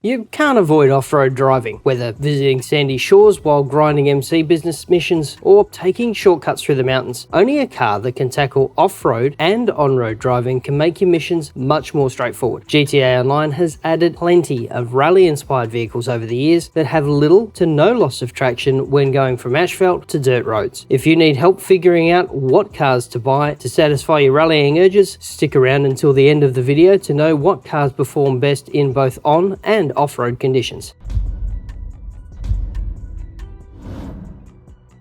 You can't avoid off-road driving, whether visiting sandy shores while grinding MC business missions or taking shortcuts through the mountains. Only a car that can tackle off-road and on-road driving can make your missions much more straightforward. GTA Online has added plenty of rally-inspired vehicles over the years that have little to no loss of traction when going from asphalt to dirt roads. If you need help figuring out what cars to buy to satisfy your rallying urges, stick around until the end of the video to know what cars perform best in both on and off-road conditions.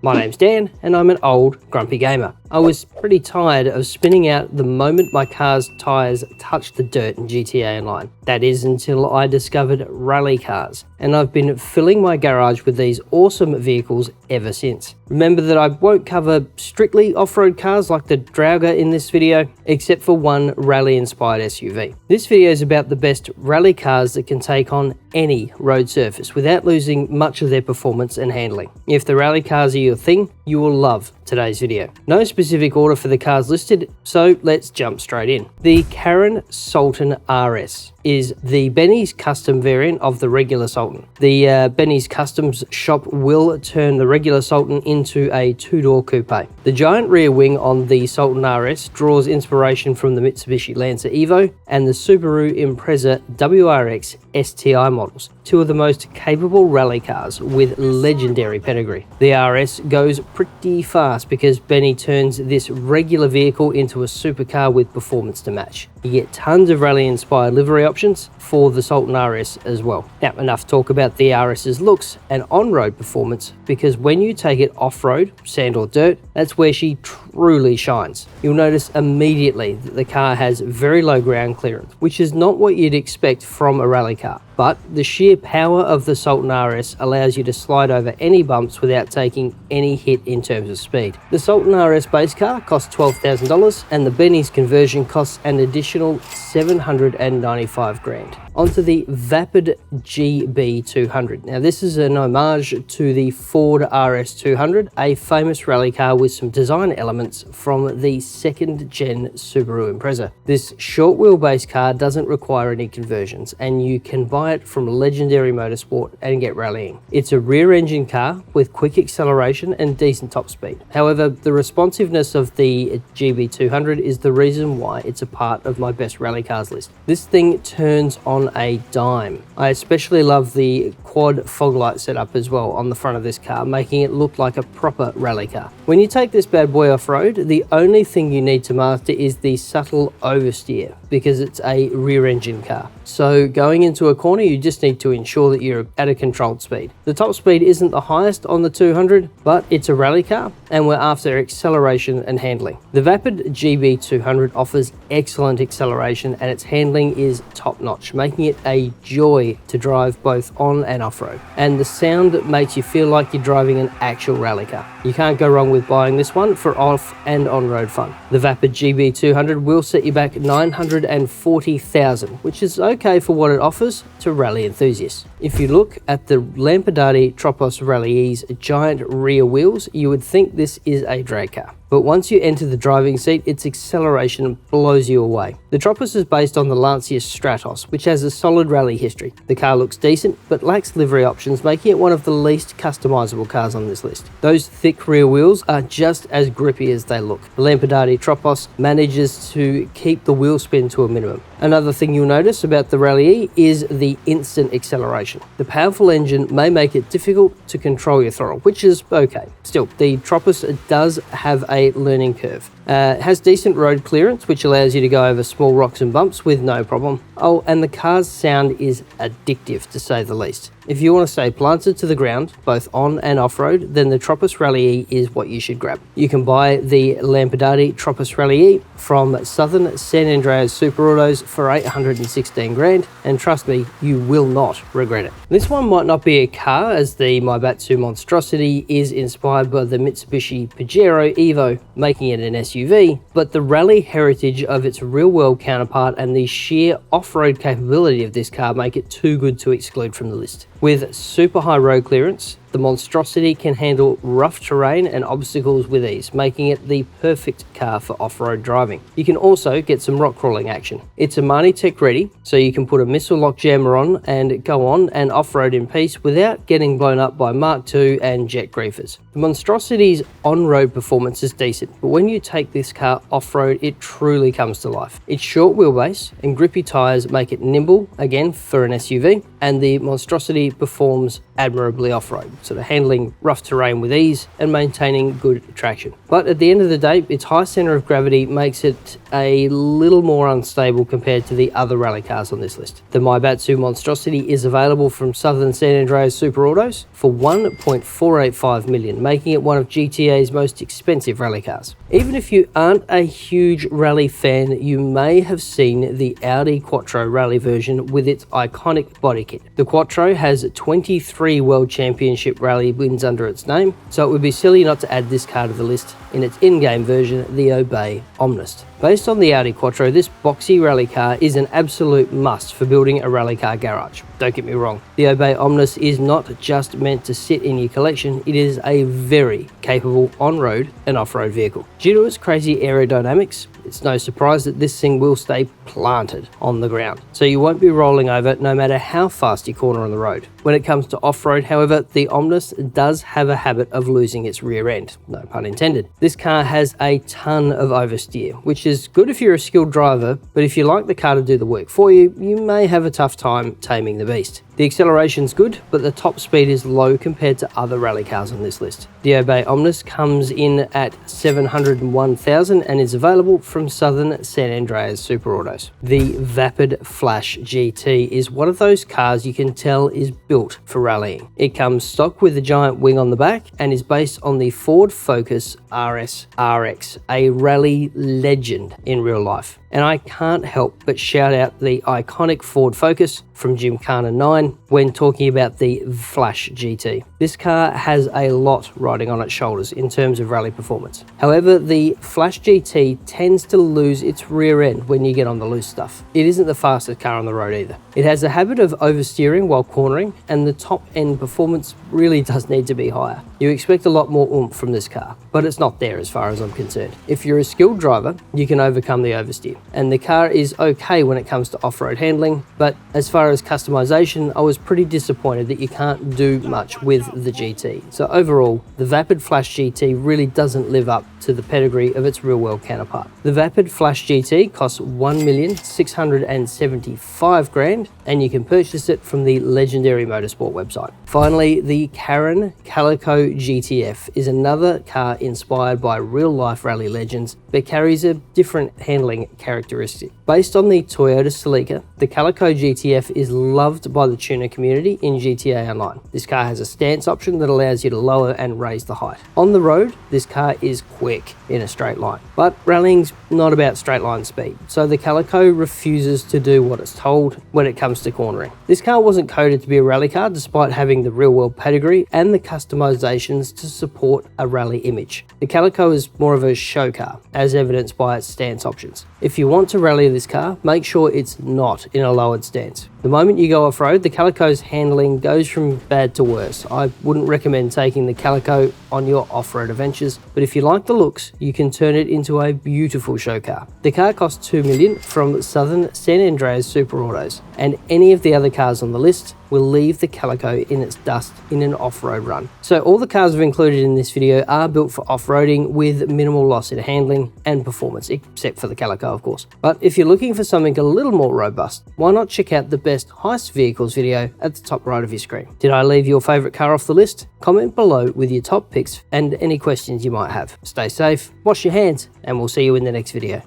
My name's Dan and I'm an old grumpy gamer. I was pretty tired of spinning out the moment my car's tyres touched the dirt in GTA Online. That is until I discovered rally cars, and I've been filling my garage with these awesome vehicles ever since. Remember that I won't cover strictly off-road cars like the Drauga in this video, except for one rally-inspired SUV. This video is about the best rally cars that can take on any road surface without losing much of their performance and handling. If the rally cars are your thing, you will love today's video. No specific order for the cars listed, so let's jump straight in. The Karin Sultan RS is the Benny's custom variant of the regular Sultan. The Benny's Customs shop will turn the regular Sultan into a two-door coupe. The giant rear wing on the Sultan RS draws inspiration from the Mitsubishi Lancer Evo and the Subaru Impreza WRX STI models, two of the most capable rally cars with legendary pedigree. The RS goes pretty fast because Benny turns this regular vehicle into a supercar with performance to match. You get tons of rally-inspired livery options for the Sultan RS as well. Now, enough talk about the RS's looks and on-road performance, because when you take it off-road, sand or dirt, that's where she truly shines. You'll notice immediately that the car has very low ground clearance, which is not what you'd expect from a rally car. But the sheer power of the Sultan RS allows you to slide over any bumps without taking any hit in terms of speed. The Sultan RS base car costs $12,000 and the Benny's conversion costs an additional $795 grand. Onto the Vapid GB200. Now this is an homage to the Ford RS200, a famous rally car with some design elements from the second gen Subaru Impreza. This short wheelbase car doesn't require any conversions and you can buy it from Legendary Motorsport and get rallying. It's a rear engine car with quick acceleration and decent top speed. However, the responsiveness of the GB200 is the reason why it's a part of my best rally cars list. This thing turns on a dime. I especially love the quad fog light setup as well on the front of this car, making it look like a proper rally car. When you take this bad boy off-road, the only thing you need to master is the subtle oversteer, because it's a rear engine car. So going into a corner, you just need to ensure that you're at a controlled speed. The top speed isn't the highest on the 200, but it's a rally car and we're after acceleration and handling. The Vapid GB200 offers excellent acceleration and its handling is top notch, making it a joy to drive both on and off-road. And the sound makes you feel like you're driving an actual rally car. You can't go wrong with buying this one for off and on-road fun. The Vapid GB200 will set you back $940,000, which is okay for what it offers to rally enthusiasts. If you look at the Lampadati Tropos Rallye's giant rear wheels, you would think this is a drag car. But once you enter the driving seat, its acceleration blows you away. The Tropos is based on the Lancia Stratos, which has a solid rally history. The car looks decent, but lacks livery options, making it one of the least customizable cars on this list. Those thick rear wheels are just as grippy as they look. The Lampadati Tropos manages to keep the wheel spin to a minimum. Another thing you'll notice about the Rallye is the instant acceleration. The powerful engine may make it difficult to control your throttle, which is okay. Still, the Tropos does have a learning curve. It has decent road clearance, which allows you to go over small rocks and bumps with no problem. Oh, and the car's sound is addictive, to say the least. If you want to stay planted to the ground, both on and off-road, then the Tropos Rallye is what you should grab. You can buy the Lampadati Tropos Rallye from Southern San Andreas Super Autos for $816 grand, and trust me, you will not regret it. This one might not be a car, as the Maibatsu Monstrociti is inspired by the Mitsubishi Pajero Evo, making it an SUV, but the rally heritage of its real-world counterpart and the sheer off-road capability of this car make it too good to exclude from the list. With super high road clearance, The Monstrociti can handle rough terrain and obstacles with ease, making it the perfect car for off-road driving. You can also get some rock crawling action. It's Omnis Tech ready, so you can put a missile lock jammer on and go on and off-road in peace without getting blown up by Mark II and jet griefers. The Monstrociti's on-road performance is decent, but when you take this car off-road, it truly comes to life. Its short wheelbase and grippy tyres make it nimble, again for an SUV, and the Monstrociti performs admirably off-road, sort of handling rough terrain with ease and maintaining good traction. But at the end of the day, its high centre of gravity makes it a little more unstable compared to the other rally cars on this list. The Maibatsu Monstrociti is available from Southern San Andreas Super Autos for $1.485 million, making it one of GTA's most expensive rally cars. Even if you aren't a huge rally fan, you may have seen the Audi Quattro rally version with its iconic body kit. The Quattro has 23 World Championship rally wins under its name, so it would be silly not to add this car to the list in its in-game version, the Obey Omnis. Based on the Audi Quattro, this boxy rally car is an absolute must for building a rally car garage. Don't get me wrong, the Obey Omnis is not just meant to sit in your collection, it is a very capable on-road and off-road vehicle. Due to its crazy aerodynamics, it's no surprise that this thing will stay planted on the ground, so you won't be rolling over no matter how fast you corner on the road. When it comes to off-road, however, the Omnis does have a habit of losing its rear end, no pun intended. This car has a ton of oversteer, which is good if you're a skilled driver, but if you like the car to do the work for you, you may have a tough time taming the beast. The acceleration's good, but the top speed is low compared to other rally cars on this list. The Obey Omnis comes in at $701,000 and is available from Southern San Andreas Super Autos. The Vapid Flash GT is one of those cars you can tell is built for rallying. It comes stock with a giant wing on the back and is based on the Ford Focus RS RX, a rally legend in real life. And I can't help but shout out the iconic Ford Focus from Gymkhana 9 when talking about the Flash GT. This car has a lot riding on its shoulders in terms of rally performance. However, the Flash GT tends to lose its rear end when you get on the loose stuff. It isn't the fastest car on the road either. It has a habit of oversteering while cornering, and the top end performance really does need to be higher. You expect a lot more oomph from this car, but it's not there as far as I'm concerned. If you're a skilled driver, you can overcome the oversteer, and the car is okay when it comes to off-road handling, but as far as customization, I was pretty disappointed that you can't do much with the GT. So overall, the Vapid Flash GT really doesn't live up to the pedigree of its real-world counterpart. The Vapid Flash GT costs $1,675,000, and you can purchase it from the legendary motorsport website. Finally, the Karin Calico GTF is another car inspired by real-life rally legends, but carries a different handling characteristic. Based on the Toyota Celica, the Calico GTF is loved by the tuner community in GTA Online. This car has a stance option that allows you to lower and raise the height. On the road, this car is quick in a straight line, but rallying's not about straight line speed, so the Calico refuses to do what it's told when it comes to cornering. This car wasn't coded to be a rally car despite having the real-world pedigree and the customizations to support a rally image. The Calico is more of a show car, as evidenced by its stance options. If you want to rally this car, make sure it's not in a lowered stance. The moment you go off-road, the Calico's handling goes from bad to worse. I wouldn't recommend taking the Calico on your off-road adventures, but if you like the looks, you can turn it into a beautiful show car. The car costs $2 million from Southern San Andreas Super Autos, and any of the other cars on the list will leave the Calico in its dust in an off-road run. So all the cars I've included in this video are built for off-roading with minimal loss in handling and performance, except for the Calico of course. But if you're looking for something a little more robust, why not check out the best heist vehicles video at the top right of your screen. Did I leave your favourite car off the list? Comment below with your top picks and any questions you might have. Stay safe, wash your hands, and we'll see you in the next video.